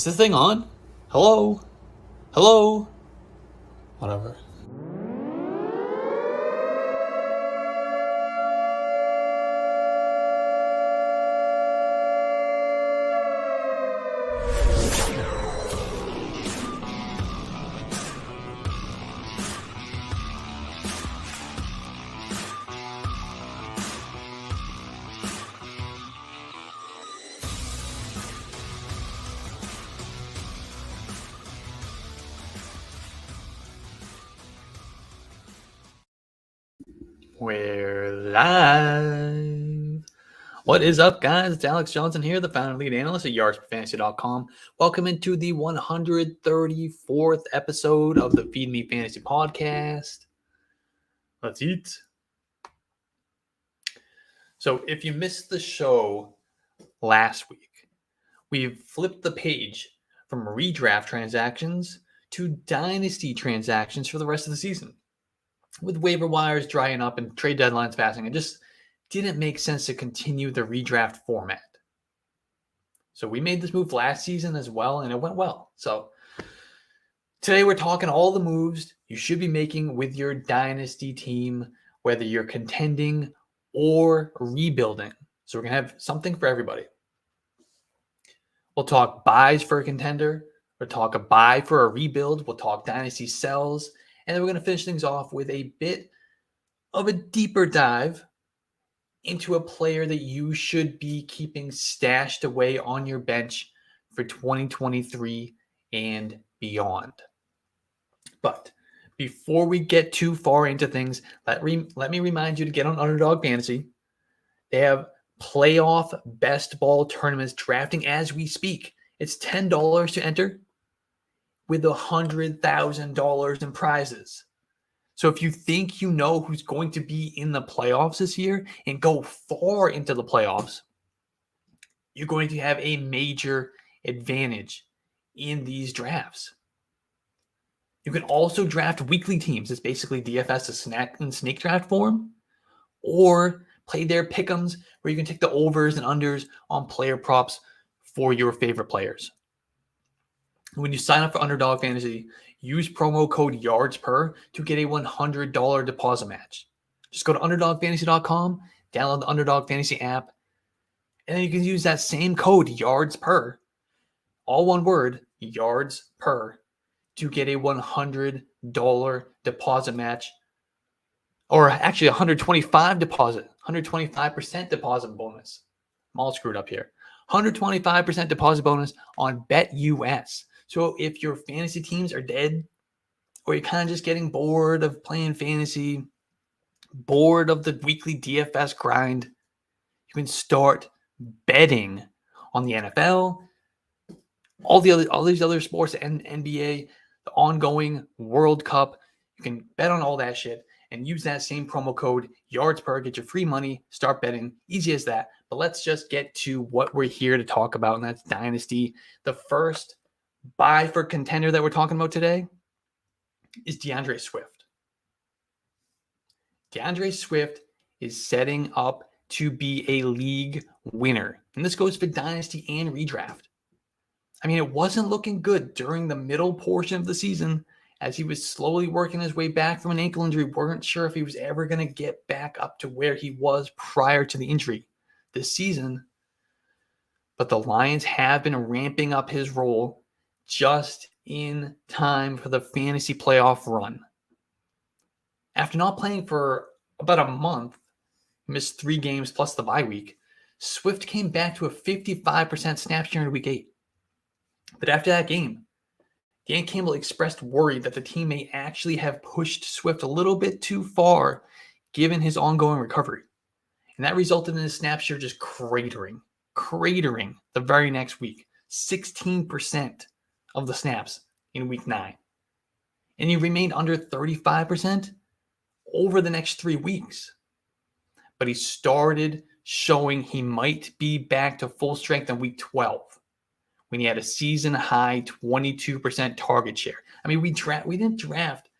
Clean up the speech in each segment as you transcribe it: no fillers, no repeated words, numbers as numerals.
this thing on? Hello? Hello? Whatever. We're live. What is up, guys? It's Alex Johnson here, the founder and lead analyst at yardsforfantasy.com. Welcome into the 134th episode of the Feed Me Fantasy podcast. Let's eat. So if you missed the show last week, we've flipped the page from redraft transactions to dynasty transactions for the rest of the season. With waiver wires drying up and trade deadlines passing, it just didn't make sense to continue the redraft format. So we made this move last season as well, and it went well. So today we're talking all the moves you should be making with your dynasty team, whether you're contending or rebuilding. So we're going to have something for everybody. We'll talk buys for a contender. We'll talk a buy for a rebuild. We'll talk dynasty sells. And then we're going to finish things off with a bit of a deeper dive into a player that you should be keeping stashed away on your bench for 2023 and beyond. But before we get too far into things, let me remind you to get on Underdog Fantasy. They have playoff best ball tournaments drafting as we speak. It's $10 to enter, with $100,000 in prizes. So if you think you know who's going to be in the playoffs this year and go far into the playoffs, you're going to have a major advantage in these drafts. You can also draft weekly teams. It's basically DFS, a snack and snake draft form, or play their pick'ems where you can take the overs and unders on player props for your favorite players. When you sign up for Underdog Fantasy, use promo code YARDSPER to get a $100 deposit match. Just go to UnderdogFantasy.com, download the Underdog Fantasy app, and then you can use that same code YARDSPER, all one word, YARDSPER, to get a $100 deposit match, or actually 125% deposit bonus. I'm all screwed up here. 125% deposit bonus on BetUS. So if your fantasy teams are dead, or you're kind of just getting bored of playing fantasy, bored of the weekly DFS grind, you can start betting on the NFL, all these other sports, and NBA, the ongoing World Cup. You can bet on all that shit and use that same promo code YARDSPER, get your free money, start betting. Easy as that. But let's just get to what we're here to talk about, and that's Dynasty. The first buy for contender that we're talking about today is DeAndre Swift. DeAndre Swift is setting up to be a league winner. And this goes for Dynasty and redraft. I mean, it wasn't looking good during the middle portion of the season as he was slowly working his way back from an ankle injury. Weren't sure if he was ever going to get back up to where he was prior to the injury this season. But the Lions have been ramping up his role just in time for the fantasy playoff run. After not playing for about a month, missed 3 games plus the bye week, Swift came back to a 55% snap share in week 8. But after that game, Dan Campbell expressed worry that the team may actually have pushed Swift a little bit too far given his ongoing recovery. And that resulted in his snap share just cratering the very next week. 16% of the snaps in week 9. And he remained under 35% over the next 3 weeks. But he started showing he might be back to full strength in week 12 when he had a season-high 22% target share. I mean, we didn't draft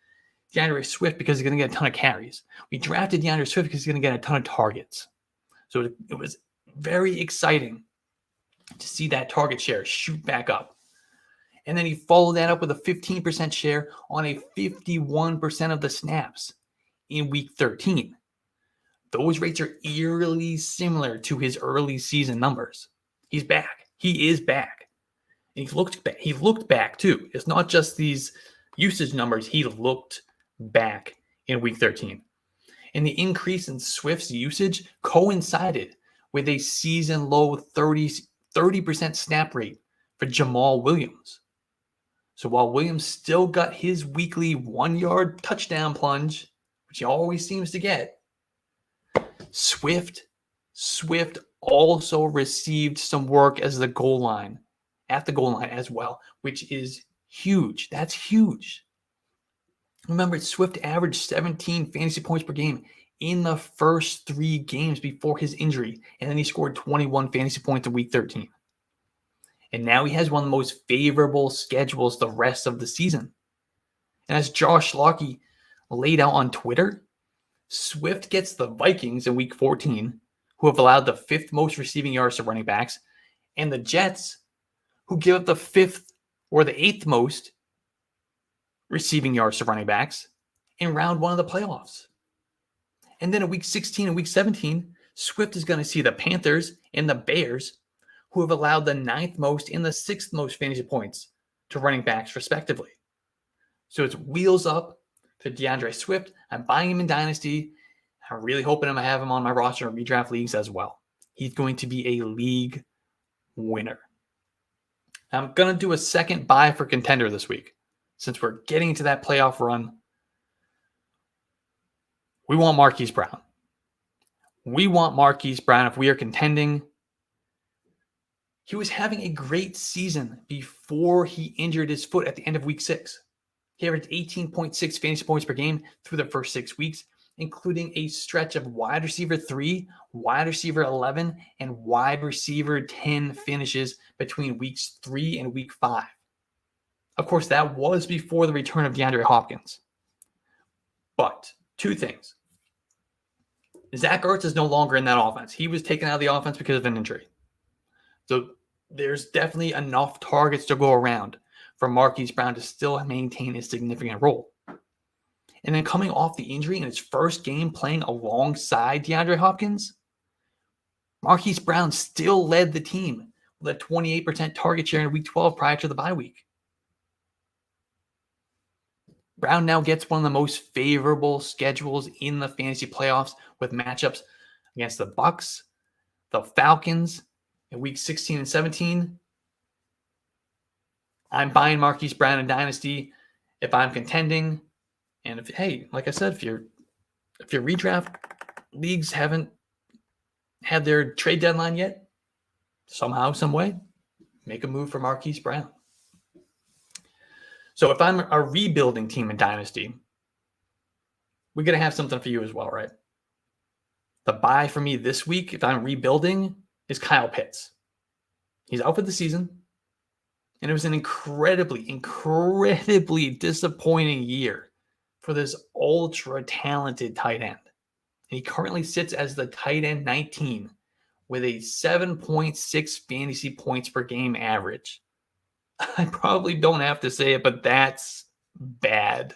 DeAndre Swift because he's going to get a ton of carries. We drafted DeAndre Swift because he's going to get a ton of targets. So it was very exciting to see that target share shoot back up. And then he followed that up with a 15% share on a 51% of the snaps in week 13. Those rates are eerily similar to his early season numbers. He's back. He is back. And he looked back too. It's not just these usage numbers. He looked back in week 13. And the increase in Swift's usage coincided with a season low 30% snap rate for Jamal Williams. So while Williams still got his weekly 1-yard touchdown plunge, which he always seems to get, Swift also received some work at the goal line as well, which is huge. That's huge. Remember, Swift averaged 17 fantasy points per game in the first 3 games before his injury, and then he scored 21 fantasy points in week 13. And now he has one of the most favorable schedules the rest of the season. And as Josh Lockey laid out on Twitter, Swift gets the Vikings in week 14, who have allowed the 5th most receiving yards to running backs, and the Jets, who give up the 5th or the 8th most receiving yards to running backs in round 1 of the playoffs. And then in week 16 and week 17, Swift is going to see the Panthers and the Bears, who have allowed the 9th most and the 6th most fantasy points to running backs, respectively. So it's wheels up to DeAndre Swift. I'm buying him in Dynasty. I'm really hoping I have him on my roster in redraft leagues as well. He's going to be a league winner. I'm going to do a second buy for contender this week. Since we're getting into that playoff run, we want Marquise Brown. We want Marquise Brown if we are contending. He was having a great season before he injured his foot at the end of week 6. He averaged 18.6 fantasy points per game through the first 6 weeks, including a stretch of wide receiver 3, wide receiver 11, and wide receiver 10 finishes between weeks 3 and week 5. Of course, that was before the return of DeAndre Hopkins. But 2 things. Zach Ertz is no longer in that offense. He was taken out of the offense because of an injury. So there's definitely enough targets to go around for Marquise Brown to still maintain a significant role. And then coming off the injury in his first game playing alongside DeAndre Hopkins, Marquise Brown still led the team with a 28% target share in week 12 prior to the bye week. Brown now gets one of the most favorable schedules in the fantasy playoffs with matchups against the Bucs, the Falcons in week 16 and 17. I'm buying Marquise Brown in Dynasty if I'm contending. And like I said, if your redraft leagues haven't had their trade deadline yet, somehow, some way, make a move for Marquise Brown. So if I'm a rebuilding team in Dynasty, we're going to have something for you as well, right? The buy for me this week, if I'm rebuilding, is Kyle Pitts. He's out for the season. And it was an incredibly disappointing year for this ultra-talented tight end. And he currently sits as the tight end 19 with a 7.6 fantasy points per game average. I probably don't have to say it, but that's bad.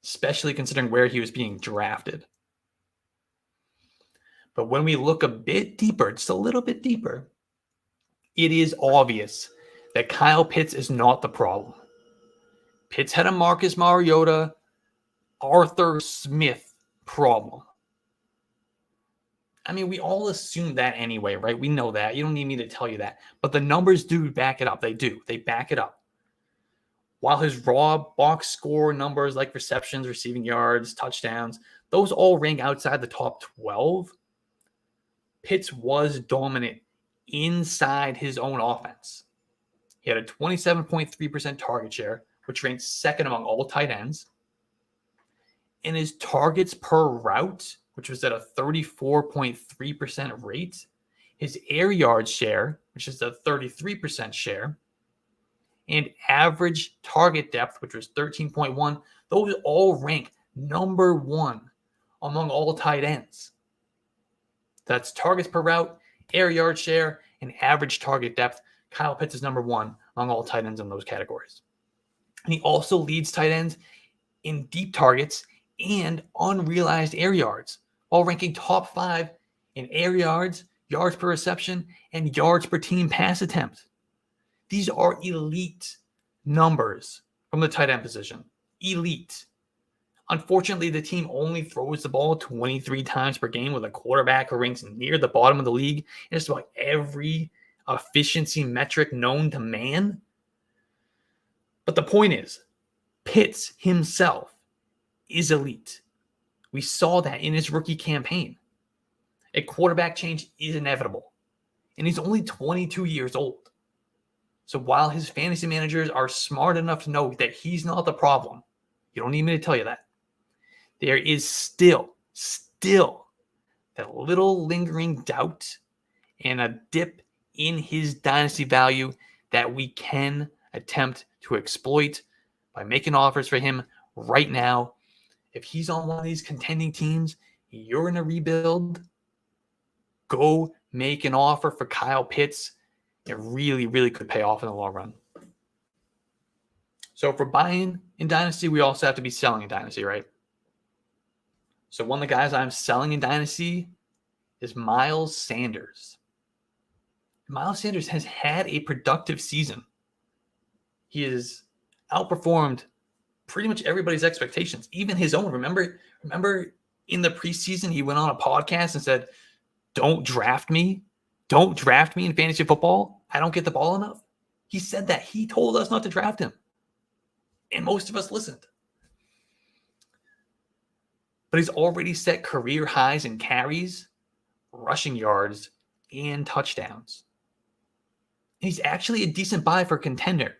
Especially considering where he was being drafted. But when we look a bit deeper, just a little bit deeper, it is obvious that Kyle Pitts is not the problem. Pitts had a Marcus Mariota, Arthur Smith problem. I mean, we all assume that anyway, right? We know that. You don't need me to tell you that. But the numbers do back it up. They do. They back it up. While his raw box score numbers like receptions, receiving yards, touchdowns, those all rank outside the top 12, Pitts was dominant inside his own offense. He had a 27.3% target share, which ranks second among all tight ends. And his targets per route, which was at a 34.3% rate, his air yard share, which is a 33% share, and average target depth, which was 13.1, those all rank number 1 among all tight ends. That's targets per route, air yard share, and average target depth. Kyle Pitts is number 1 among all tight ends in those categories. And he also leads tight ends in deep targets and unrealized air yards, while ranking top 5 in air yards, yards per reception, and yards per team pass attempt. These are elite numbers from the tight end position. Elite. Unfortunately, the team only throws the ball 23 times per game with a quarterback who ranks near the bottom of the league in just about every efficiency metric known to man. But the point is, Pitts himself is elite. We saw that in his rookie campaign. A quarterback change is inevitable, and he's only 22 years old. So while his fantasy managers are smart enough to know that he's not the problem, you don't need me to tell you that, there is still that little lingering doubt and a dip in his dynasty value that we can attempt to exploit by making offers for him right now. If he's on one of these contending teams, you're in a rebuild, go make an offer for Kyle Pitts. It really, really could pay off in the long run. So if we're buying in Dynasty, we also have to be selling in Dynasty, right? So one of the guys I'm selling in Dynasty is Miles Sanders. Miles Sanders has had a productive season. He has outperformed pretty much everybody's expectations, even his own. Remember in the preseason, he went on a podcast and said, don't draft me in fantasy football. I don't get the ball enough. He said that. He told us not to draft him. And most of us listened. But he's already set career highs in carries, rushing yards, and touchdowns. And he's actually a decent buy for a contender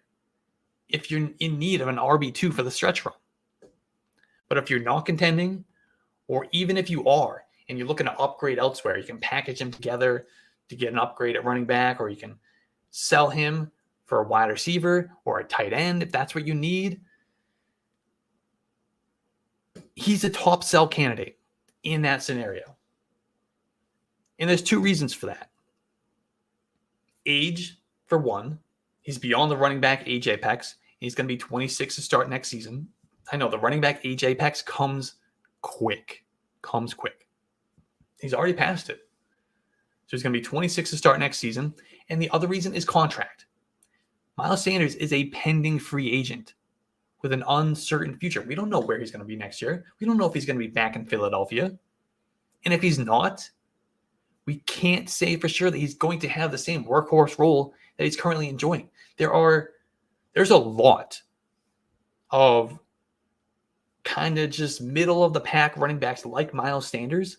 if you're in need of an RB2 for the stretch run. But if you're not contending, or even if you are, and you're looking to upgrade elsewhere, you can package him together to get an upgrade at running back, or you can sell him for a wide receiver or a tight end if that's what you need. He's a top sell candidate in that scenario. And there's two reasons for that. Age, for one. He's beyond the running back age apex. He's going to be 26 to start next season. I know the running back age apex comes quick. He's already passed it. So he's going to be 26 to start next season. And the other reason is contract. Miles Sanders is a pending free agent with an uncertain future. We don't know where he's going to be next year. We don't know if he's going to be back in Philadelphia. And if he's not, we can't say for sure that he's going to have the same workhorse role that he's currently enjoying. There's a lot of kind of just middle of the pack running backs like Miles Sanders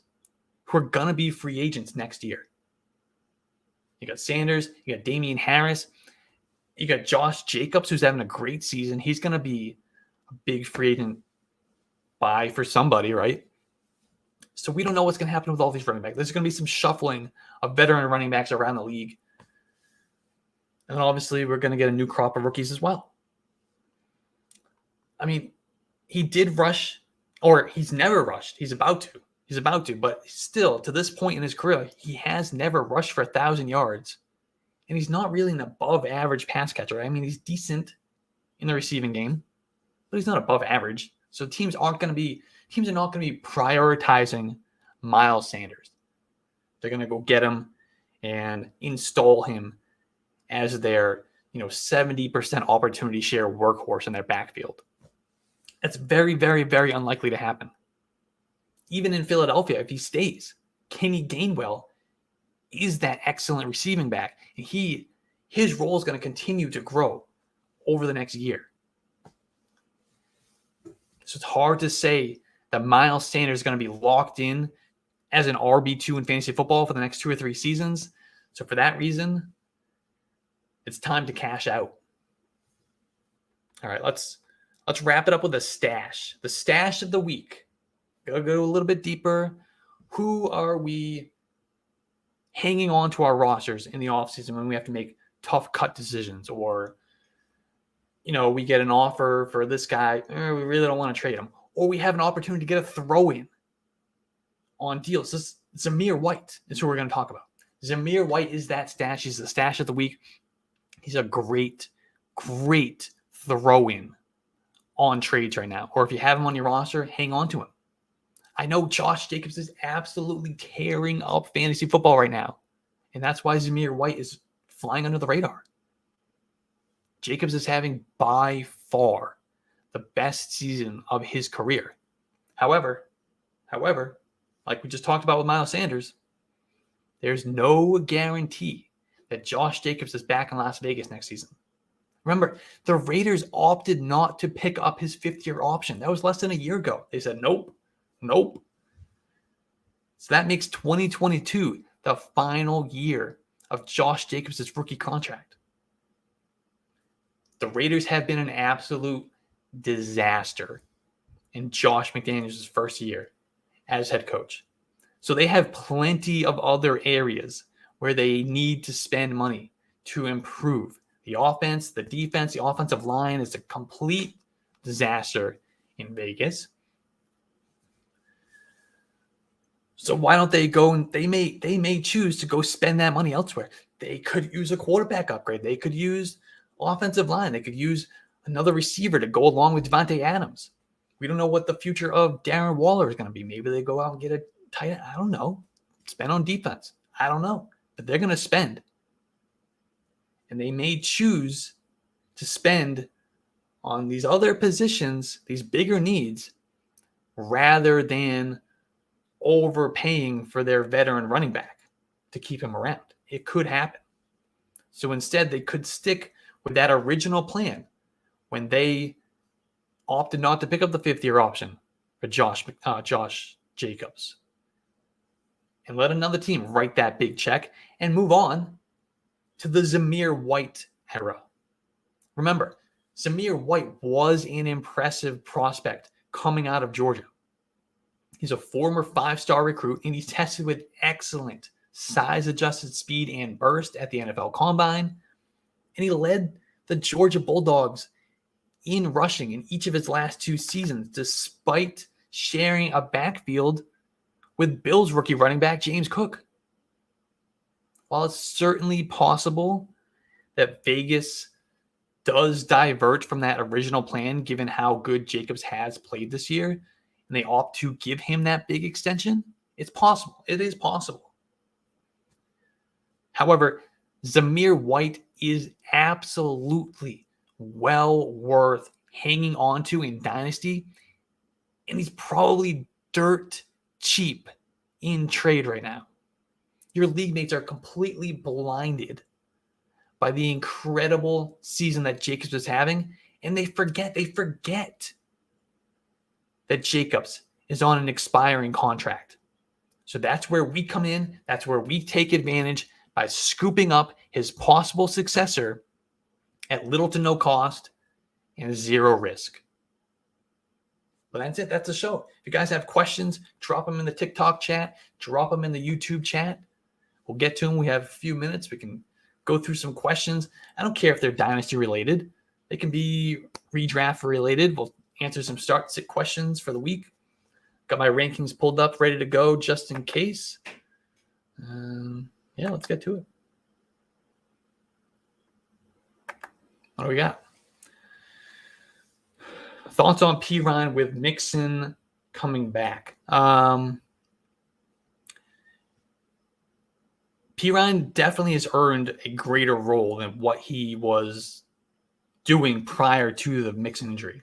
who are going to be free agents next year. You got Sanders, you got Damian Harris, you got Josh Jacobs, who's having a great season. He's going to be a big free agent buy for somebody, right? So we don't know what's going to happen with all these running backs. There's going to be some shuffling of veteran running backs around the league. And then obviously we're going to get a new crop of rookies as well. I mean, he did rush, or he's never rushed. He's about to, but still, to this point in his career, he has never rushed for 1,000 yards. And he's not really an above average pass catcher. I mean, he's decent in the receiving game, but he's not above average. So teams are not going to be prioritizing Miles Sanders. They're going to go get him and install him as their, 70% opportunity share workhorse in their backfield. That's very, very, very unlikely to happen. Even in Philadelphia, if he stays, Kenny Gainwell is that excellent receiving back. And his role is going to continue to grow over the next year. So it's hard to say that Miles Sanders is going to be locked in as an RB2 in fantasy football for the next 2 or 3 seasons. So for that reason, it's time to cash out. All right, let's wrap it up with a stash. The stash of the week. Gotta go a little bit deeper. Who are we hanging on to our rosters in the offseason when we have to make tough cut decisions, or we get an offer for this guy, we really don't want to trade him, or we have an opportunity to get a throw-in on deals. This Zamir White is who we're going to talk about. Zamir White is that stash. He's the stash of the week. He's a great great throw-in on trades right now. Or if you have him on your roster, hang on to him. I know Josh Jacobs is absolutely tearing up fantasy football right now. And that's why Zamir White is flying under the radar. Jacobs is having by far the best season of his career. However, like we just talked about with Miles Sanders, there's no guarantee that Josh Jacobs is back in Las Vegas next season. Remember, the Raiders opted not to pick up his fifth-year option. That was less than a year ago. They said, nope. So that makes 2022 the final year of Josh Jacobs' rookie contract. The Raiders have been an absolute disaster in Josh McDaniels' first year as head coach. So they have plenty of other areas where they need to spend money to improve. The offense, the defense, the offensive line is a complete disaster in Vegas. So why don't they go and they may choose to go spend that money elsewhere. They could use a quarterback upgrade. They could use offensive line. They could use another receiver to go along with Devontae Adams. We don't know what the future of Darren Waller is going to be. Maybe they go out and get a tight end. I don't know. Spend on defense. I don't know. But they're going to spend. And they may choose to spend on these other positions, these bigger needs, rather than overpaying for their veteran running back to keep him around. It could happen. So instead, they could stick with that original plan when they opted not to pick up the fifth-year option for Josh Jacobs and let another team write that big check and move on to the Zamir White era. Remember, Zamir White was an impressive prospect coming out of Georgia. He's a former 5-star recruit, and he's tested with excellent size-adjusted speed and burst at the NFL Combine. And he led the Georgia Bulldogs in rushing in each of his last 2 seasons, despite sharing a backfield with Bills rookie running back James Cook. While it's certainly possible that Vegas does divert from that original plan, given how good Jacobs has played this year, and they opt to give him that big extension, it's possible. It is possible. However, Zamir White is absolutely well worth hanging on to in Dynasty, and he's probably dirt cheap in trade right now. Your league mates are completely blinded by the incredible season that Jacobs is having, and they forget that Jacobs is on an expiring contract. So that's where we come in. That's where we take advantage by scooping up his possible successor at little to no cost and 0 risk. But that's it. That's the show. If you guys have questions, drop them in the TikTok chat. Drop them in the YouTube chat. We'll get to them. We have a few minutes. We can go through some questions. I don't care if they're Dynasty related. They can be redraft related. We'll answer some start-sit questions for the week. Got my rankings pulled up, ready to go just in case. Yeah, let's get to it. What do we got? Thoughts on P. Ryan with Mixon coming back. P. Ryan definitely has earned a greater role than what he was doing prior to the Mixon injury.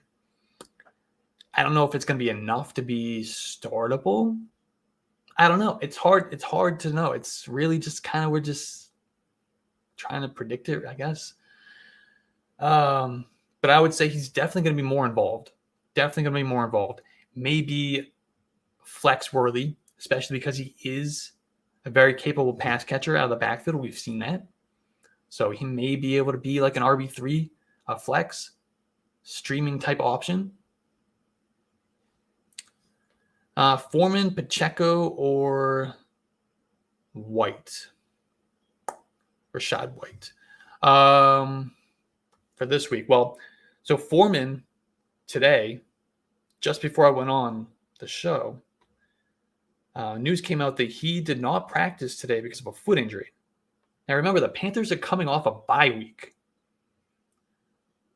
I don't know if it's going to be enough to be startable. I don't know. It's hard to know. It's really just kind of, we're just trying to predict it, I guess. But I would say he's definitely going to be more involved. Maybe flex worthy, especially because he is a very capable pass catcher out of the backfield. We've seen that. So he may be able to be like an RB3, a flex, streaming type option. Foreman, Pacheco, or White. Rashad White. For this week. Well, so Foreman today, just before I went on the show, news came out that he did not practice today because of a foot injury. Now remember, the Panthers are coming off a bye week.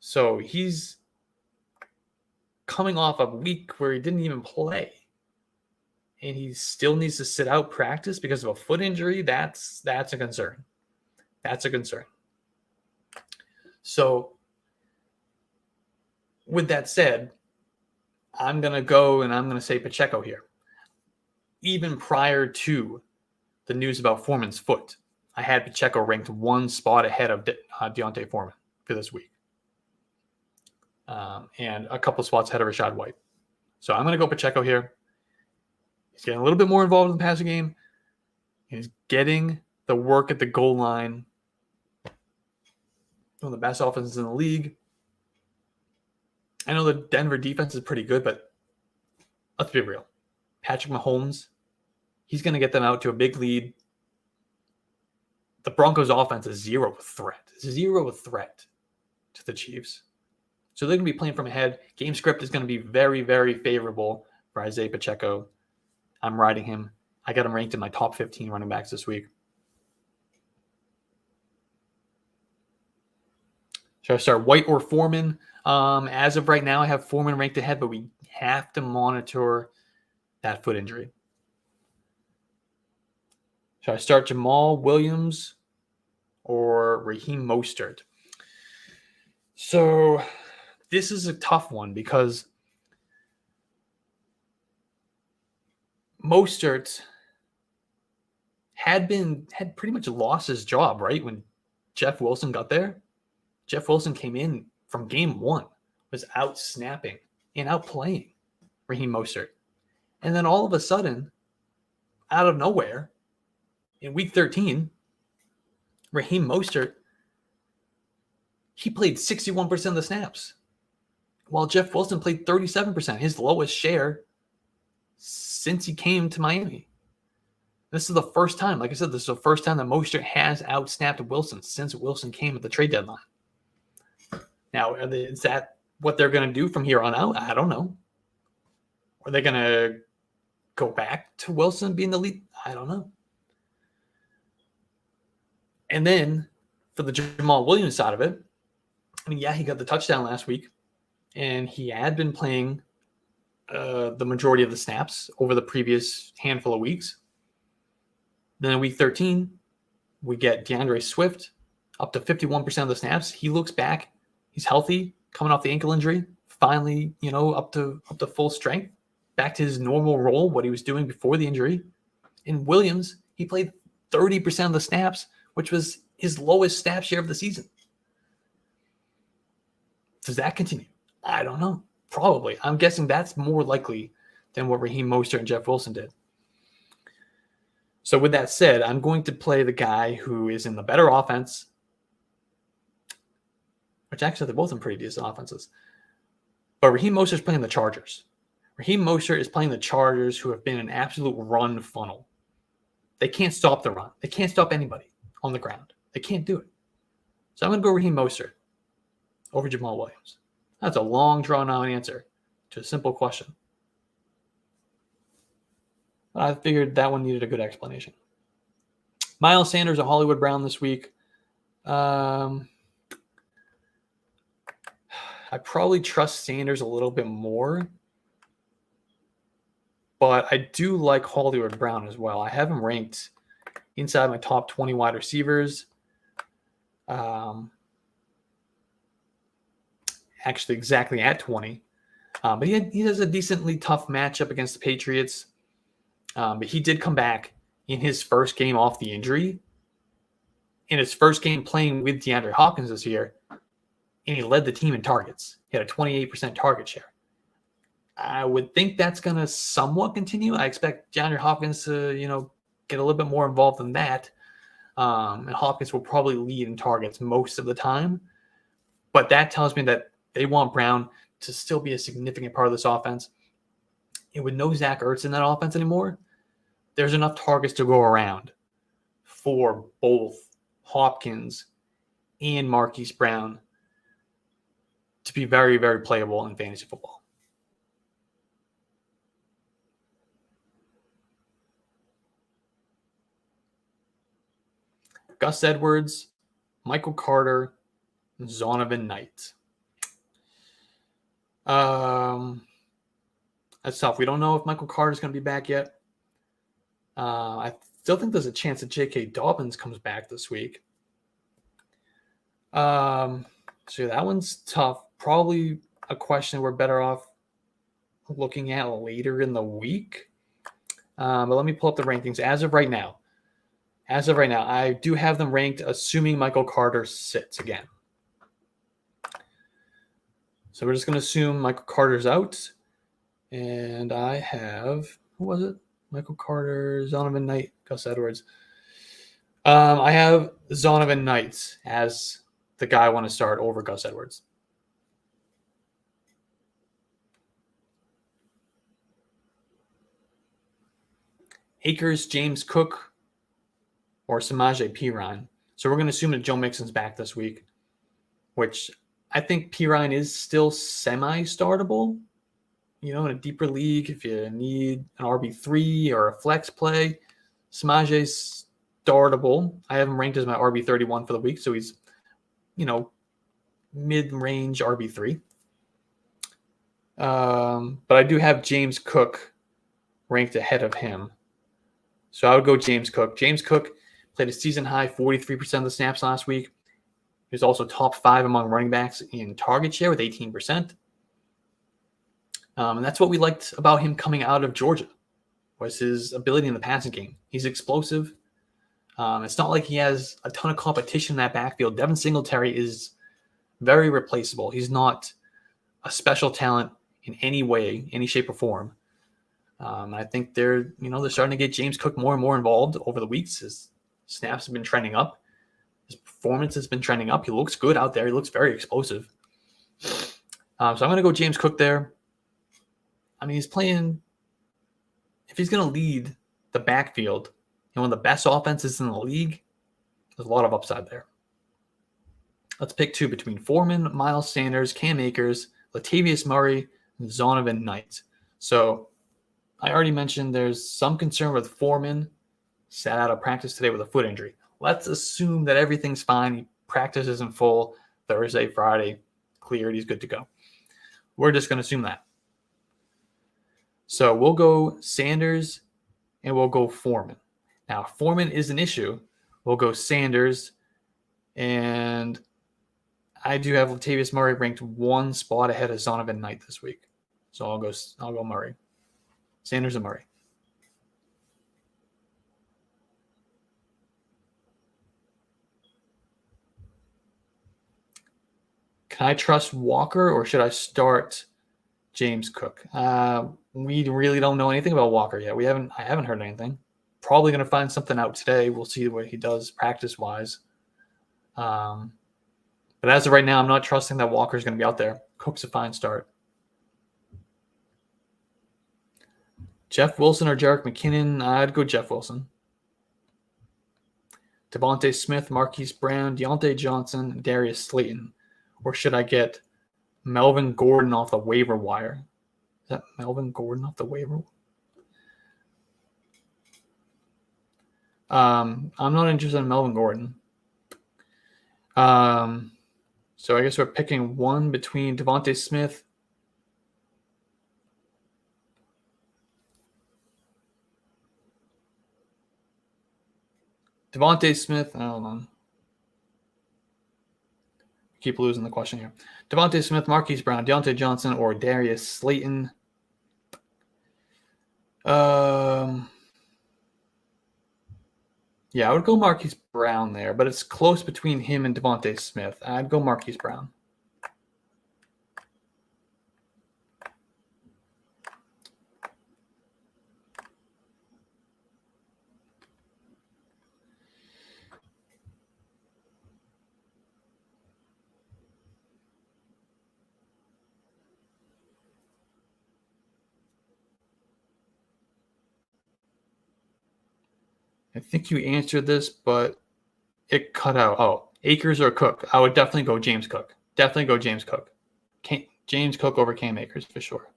So he's coming off a week where he didn't even play. And he still needs to sit out practice because of a foot injury. That's a concern. That's a concern. So with that said, I'm going to go and I'm going to say Pacheco here. Even prior to the news about Foreman's foot, I had Pacheco ranked one spot ahead of Deontay Foreman for this week. And a couple spots ahead of Rashad White. So I'm going to go Pacheco here. He's getting a little bit more involved in the passing game. He's getting the work at the goal line. One of the best offenses in the league. I know the Denver defense is pretty good, but let's be real. Patrick Mahomes, he's going to get them out to a big lead. The Broncos offense is zero threat to the Chiefs. So they're going to be playing from ahead. Game script is going to be very, very favorable for Isaiah Pacheco. I'm riding him. I got him ranked in my top 15 running backs this week. Should I start White or Foreman? As of right now, I have Foreman ranked ahead, but we have to monitor that foot injury. Should I start Jamal Williams or Raheem Mostert? So this is a tough one because Mostert had pretty much lost his job, right? When Jeff Wilson got there. Jeff Wilson came in from game one, was out snapping and out playing Raheem Mostert. And then all of a sudden, out of nowhere, in week 13, Raheem Mostert, he played 61% of the snaps, while Jeff Wilson played 37%, his lowest share since he came to Miami. This is the first time, like I said, this is the first time that Mostert has outsnapped Wilson since Wilson came at the trade deadline. Now, is that what they're going to do from here on out? I don't know. Are they going to go back to Wilson being the lead? I don't know. And then for the Jamal Williams side of it, I mean, yeah, he got the touchdown last week, and he had been playing the majority of the snaps over the previous handful of weeks. Then in week 13, we get DeAndre Swift up to 51% of the snaps. He looks back. He's healthy, coming off the ankle injury, finally, up to full strength, back to his normal role, what he was doing before the injury. In Williams, he played 30% of the snaps, which was his lowest snap share of the season. Does that continue? I don't know. Probably. I'm guessing that's more likely than what Raheem Mostert and Jeff Wilson did. So with that said, I'm going to play the guy who is in the better offense, which actually they're both in pretty decent offenses. But Raheem Mostert is playing the Chargers. Raheem Mostert is playing the Chargers, who have been an absolute run funnel. They can't stop the run. They can't stop anybody on the ground. They can't do it. So I'm going to go Raheem Mostert over Jamal Williams. That's a long, drawn-out answer to a simple question. But I figured that one needed a good explanation. Miles Sanders or Hollywood Brown this week. I probably trust Sanders a little bit more, but I do like Hollywood Brown as well. I have him ranked inside my top 20 wide receivers. Actually, exactly at 20. But he has a decently tough matchup against the Patriots. But he did come back in his first game off the injury, in his first game playing with DeAndre Hopkins this year, and he led the team in targets. He had a 28% target share. I would think that's going to somewhat continue. I expect DeAndre Hopkins to, get a little bit more involved in that. And Hopkins will probably lead in targets most of the time. But that tells me that they want Brown to still be a significant part of this offense. And with no Zach Ertz in that offense anymore, there's enough targets to go around for both Hopkins and Marquise Brown to be very, very playable in fantasy football. Gus Edwards, Michael Carter, and Zonovan Knight. That's tough. We don't know if Michael Carter's going to be back yet. I still think there's a chance that J.K. Dobbins comes back this week. So that one's tough. Probably a question we're better off looking at later in the week. But let me pull up the rankings as of right now. I do have them ranked assuming Michael Carter sits again. So we're just going to assume Michael Carter's out. And I have, who was it? Michael Carter, Zonovan Knight, Gus Edwards. I have Zonovan Knight as the guy I want to start over Gus Edwards. Akers, James Cook, or Samaje Perine. So we're going to assume that Joe Mixon's back this week, which I think Perine is still semi-startable. In a deeper league, if you need an RB3 or a flex play, Samaje's startable. I have him ranked as my RB31 for the week, so he's, mid-range RB3. But I do have James Cook ranked ahead of him. So I would go James Cook. James Cook played a season-high 43% of the snaps last week. He was also top 5 among running backs in target share with 18%. And that's what we liked about him coming out of Georgia, was his ability in the passing game. He's explosive. It's not like he has a ton of competition in that backfield. Devin Singletary is very replaceable. He's not a special talent in any way, any shape or form. I think they're starting to get James Cook more and more involved over the weeks. His snaps have been trending up. His performance has been trending up. He looks good out there. He looks very explosive. So I'm going to go James Cook there. I mean, he's playing, if he's going to lead the backfield in one of the best offenses in the league, there's a lot of upside there. Let's pick 2 between Foreman, Miles Sanders, Cam Akers, Latavius Murray, and Zonovan Knight. So I already mentioned there's some concern with Foreman. Sat out of practice today with a foot injury. Let's assume that everything's fine. He practices in full Thursday, Friday, cleared. He's good to go. We're just going to assume that. So we'll go Sanders and we'll go Foreman. Now, Foreman is an issue. We'll go Sanders, and I do have Latavius Murray ranked 1 spot ahead of Zonovan Knight this week. So I'll go Murray. Sanders and Murray. Can I trust Walker, or should I start James Cook? We really don't know anything about Walker yet. I haven't heard anything. Probably going to find something out today. We'll see what he does practice-wise. But as of right now, I'm not trusting that Walker's going to be out there. Cook's a fine start. Jeff Wilson or Jerick McKinnon? I'd go Jeff Wilson. Devontae Smith, Marquise Brown, Deontay Johnson, Darius Slayton. Or should I get Melvin Gordon off the waiver wire? Is that Melvin Gordon off the waiver? I'm not interested in Melvin Gordon. So I guess we're picking 1 between Devontae Smith. Hold on. Keep losing the question here. Devontae Smith, Marquise Brown, Deontay Johnson, or Darius Slayton. Yeah, I would go Marquise Brown there, but it's close between him and Devontae Smith. I'd go Marquise Brown. I think you answered this, but it cut out. Oh, Akers or Cook? I would definitely go James Cook. James Cook over Cam Akers for sure.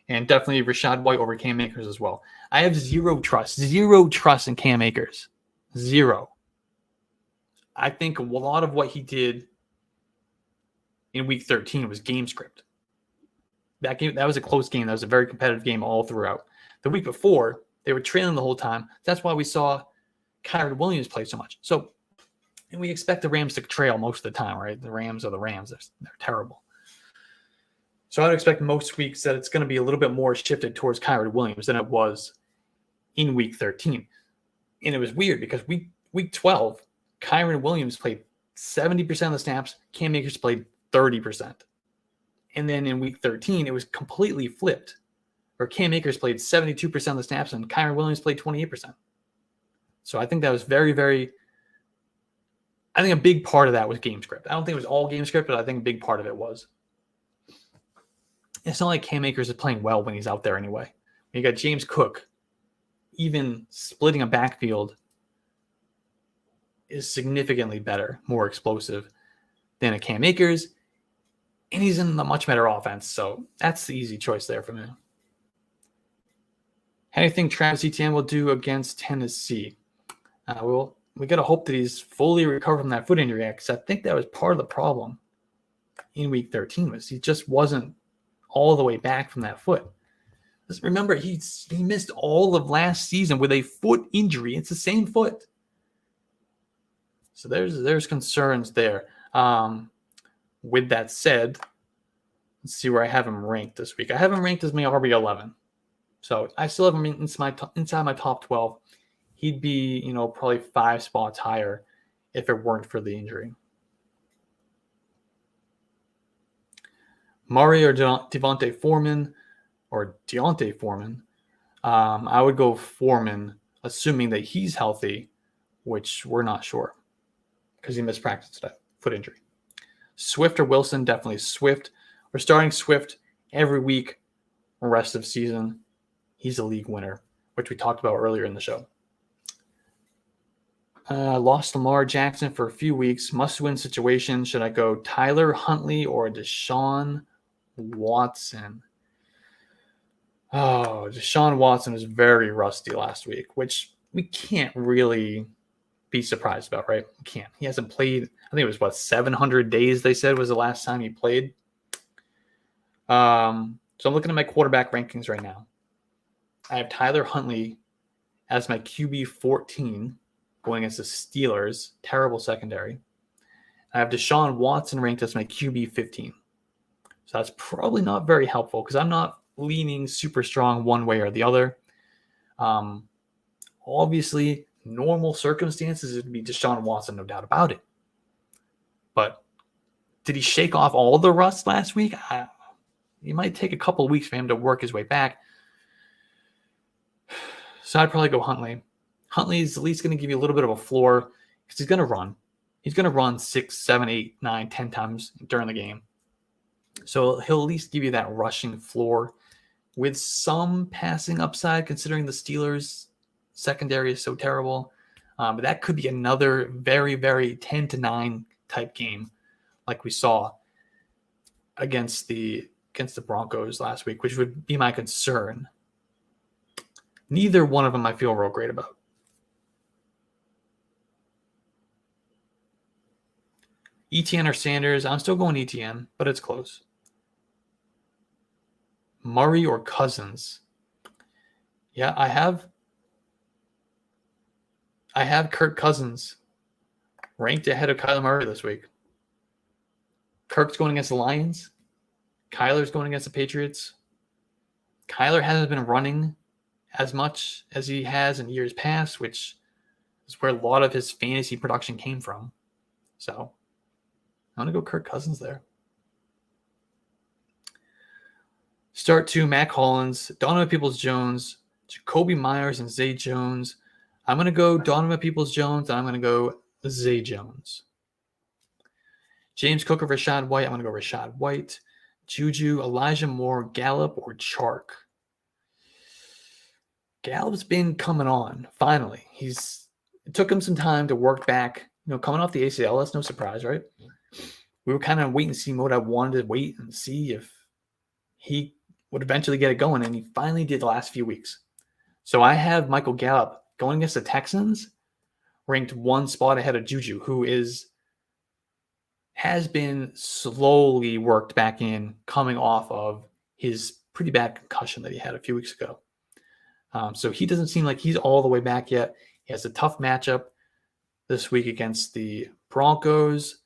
And definitely Rachaad White over Cam Akers as well. I have zero trust in Cam Akers. Zero. I think a lot of what he did in week 13 was game script. That was a close game. That was a very competitive game all throughout. The week before, they were trailing the whole time. That's why we saw Kyron Williams play so much. So, and we expect the Rams to trail most of the time, right? The Rams are the Rams. They're terrible. So I would expect most weeks that it's going to be a little bit more shifted towards Kyron Williams than it was in week 13. And it was weird because week 12, Kyron Williams played 70% of the snaps. Cam Akers played 30%. And then in week 13, it was completely flipped, where Cam Akers played 72% of the snaps and Kyron Williams played 28%. So I think that was very, very – I think a big part of that was game script. I don't think it was all game script, but I think a big part of it was. It's not like Cam Akers is playing well when he's out there anyway. You got James Cook, even splitting a backfield is significantly better, more explosive than a Cam Akers. And he's in a much better offense, so that's the easy choice there for me. How do you think Travis Etienne will do against Tennessee? We got to hope that he's fully recovered from that foot injury, because I think that was part of the problem in week 13 was he just wasn't all the way back from that foot. Just remember, he missed all of last season with a foot injury. It's the same foot. So there's concerns there. With that said, let's see where I have him ranked this week. I have him ranked as my RB11. So I still have him inside my top 12. He'd be, probably 5 spots higher if it weren't for the injury. Murray or Deontay Foreman, I would go Foreman, assuming that he's healthy, which we're not sure because he missed practice today, foot injury. Swift or Wilson, definitely Swift. We're starting Swift every week, rest of season. He's a league winner, which we talked about earlier in the show. Lost Lamar Jackson for a few weeks. Must-win situation. Should I go Tyler Huntley or Deshaun Watson? Oh, Deshaun Watson was very rusty last week, which we can't really be surprised about, right? We can't. He hasn't played, I think it was, 700 days they said was the last time he played. So I'm looking at my quarterback rankings right now. I have Tyler Huntley as my QB 14 going against the Steelers. Terrible secondary. I have Deshaun Watson ranked as my QB 15. So that's probably not very helpful because I'm not leaning super strong one way or the other. Obviously, normal circumstances, it would be Deshaun Watson, no doubt about it. But did he shake off all the rust last week? It might take a couple of weeks for him to work his way back. So I'd probably go Huntley. Huntley's at least going to give you a little bit of a floor because he's going to run. He's going to run 6, 7, 8, 9, 10 times during the game. So he'll at least give you that rushing floor with some passing upside, considering the Steelers' secondary is so terrible. But that could be another very, very 10-9 type game like we saw against the Broncos last week, which would be my concern. Neither one of them I feel real great about. ETN or Sanders? I'm still going ETN, but it's close. Murray or Cousins? Yeah, I have Kirk Cousins ranked ahead of Kyler Murray this week. Kirk's going against the Lions. Kyler's going against the Patriots. Kyler hasn't been running as much as he has in years past, which is where a lot of his fantasy production came from. So I'm going to go Kirk Cousins there. Start 2, Mac Hollins, Donovan Peoples-Jones, Jacoby Myers, and Zay Jones. I'm going to go Donovan Peoples-Jones, and I'm going to go Zay Jones. James Cook or Rashad White. I'm going to go Rashad White. Juju, Elijah Moore, Gallup, or Chark. Gallup's been coming on, finally. It took him some time to work back. Coming off the ACL, that's no surprise, right? We were kind of wait and see mode. I wanted to wait and see if he would eventually get it going, and he finally did the last few weeks. So I have Michael Gallup going against the Texans, ranked 1 spot ahead of Juju, who has been slowly worked back in, coming off of his pretty bad concussion that he had a few weeks ago. So he doesn't seem like he's all the way back yet. He has a tough matchup this week against the Broncos.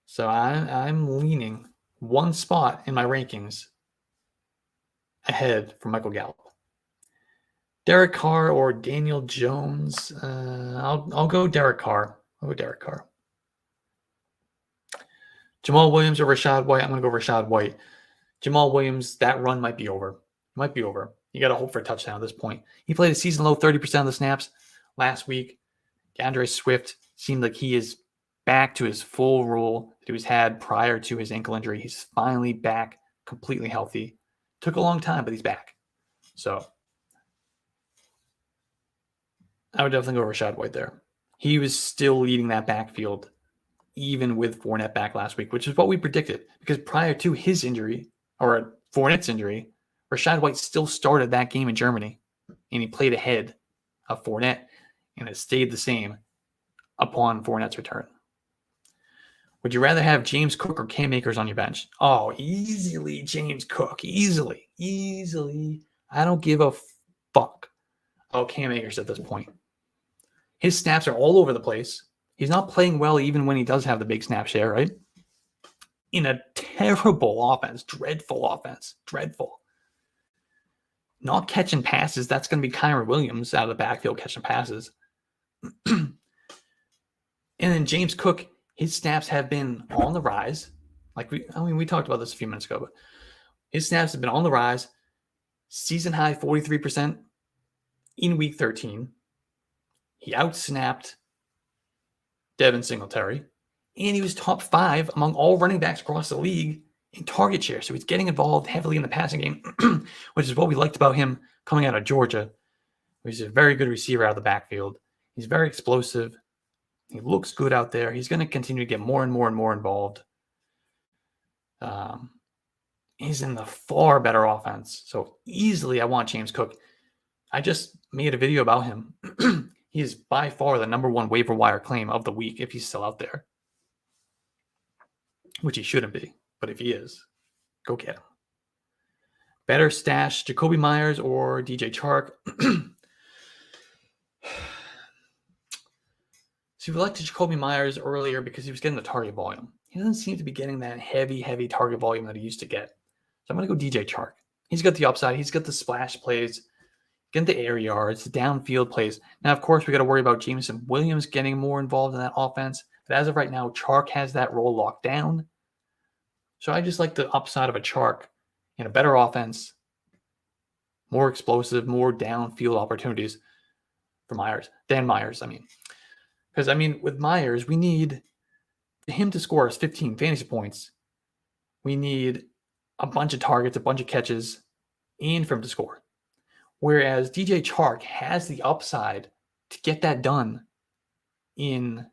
So I'm leaning one spot in my rankings ahead from Michael Gallup. Derek Carr or Daniel Jones? I'll go Derek Carr. Jamal Williams or Rashad White? I'm going to go Rashad White. Jamal Williams, that run might be over. You got to hope for a touchdown at this point. He played a season low 30% of the snaps last week. DeAndre Swift seemed like he is back to his full role that he was had prior to his ankle injury. He's finally back, completely healthy. Took a long time, but he's back. So I would definitely go Rashad White there. He was still leading that backfield even with Fournette back last week, which is what we predicted. Because prior to his injury, or Fournette's injury, Rashad White still started that game in Germany, and he played ahead of Fournette, and it stayed the same upon Fournette's return. Would you rather have James Cook or Cam Akers on your bench? Oh, easily James Cook. Easily. I don't give a fuck about Cam Akers at this point. His snaps are all over the place. He's not playing well even when he does have the big snap share, right? In a terrible offense, dreadful offense. Not catching passes, that's going to be Kyren Williams out of the backfield catching passes. And then James Cook, his snaps have been on the rise. We talked about this a few minutes ago, but his snaps have been on the rise. Season high 43% in week 13. He outsnapped Devin Singletary, and he was top 5 among all running backs across the league in target share. So he's getting involved heavily in the passing game, which is what we liked about him coming out of Georgia. He's a very good receiver out of the backfield. He's very explosive. He looks good out there. He's going to continue to get more and more involved. He's in the far better offense. So easily I want James Cook. I just made a video about him. He is by far the number 1 waiver wire claim of the week if he's still out there. Which he shouldn't be. But if he is, go get him. Better stash Jacoby Myers or DJ Chark? So we liked Jacoby Myers earlier because he was getting the target volume. He doesn't seem to be getting that heavy target volume that he used to get. So I'm going to go DJ Chark. He's got the upside. He's got the splash plays, getting the air yards, the downfield plays. Now, of course, we got to worry about Jameson Williams getting more involved in that offense. But as of right now, Chark has that role locked down. So I just like the upside of a Chark in a better offense, more explosive, more downfield opportunities for Myers. Because, with Myers, we need him to score us 15 fantasy points. We need a bunch of targets, a bunch of catches, and for him to score. Whereas DJ Chark has the upside to get that done in,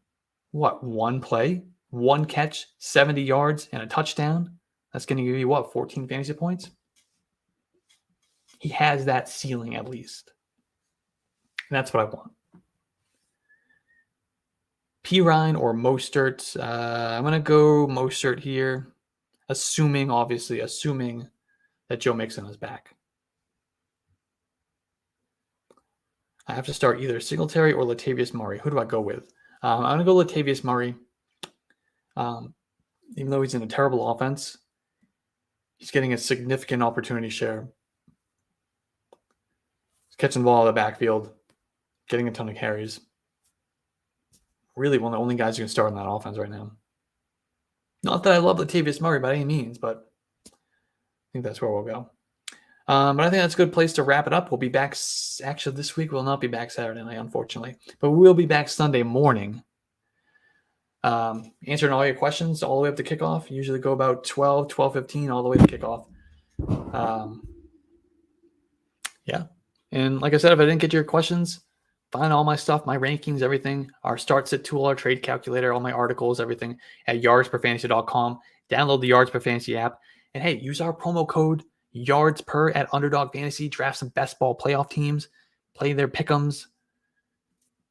one play? 1 catch, 70 yards, and a touchdown? That's going to give you, 14 fantasy points? He has that ceiling at least. And that's what I want. Pirine or Mostert. I'm going to go Mostert here, assuming that Joe Mixon is back. I have to start either Singletary or Latavius Murray. Who do I go with? I'm going to go Latavius Murray. Even though he's in a terrible offense, he's getting a significant opportunity share. He's catching the ball out of the backfield, getting a ton of carries. Really one of the only guys who can start in that offense right now. Not that I love Latavius Murray by any means, but I think that's where we'll go. But I think that's a good place to wrap it up. We'll be back. Actually, this week we'll not be back Saturday night, unfortunately. But we will be back Sunday morning. Answering all your questions all the way up to kickoff. Usually go about 12:15 all the way to kickoff. Yeah. And like I said, if I didn't get your questions, find all my stuff, my rankings, everything, our start sit tool, our trade calculator, all my articles, everything at yardsperfantasy.com. Download the Yards Per Fantasy app. And hey, use our promo code YardsPer at Underdog Fantasy. Draft some best ball playoff teams. Play their pick'ems.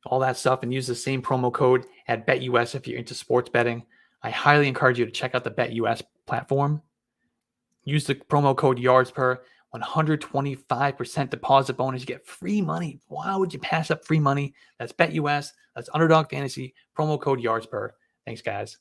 All that stuff, and use the same promo code at BetUS if you're into sports betting. I highly encourage you to check out the BetUS platform. Use the promo code YARDSPER, 125% deposit bonus. You get free money. Why would you pass up free money? That's BetUS. That's Underdog Fantasy. Promo code YARDSPER. Thanks, guys.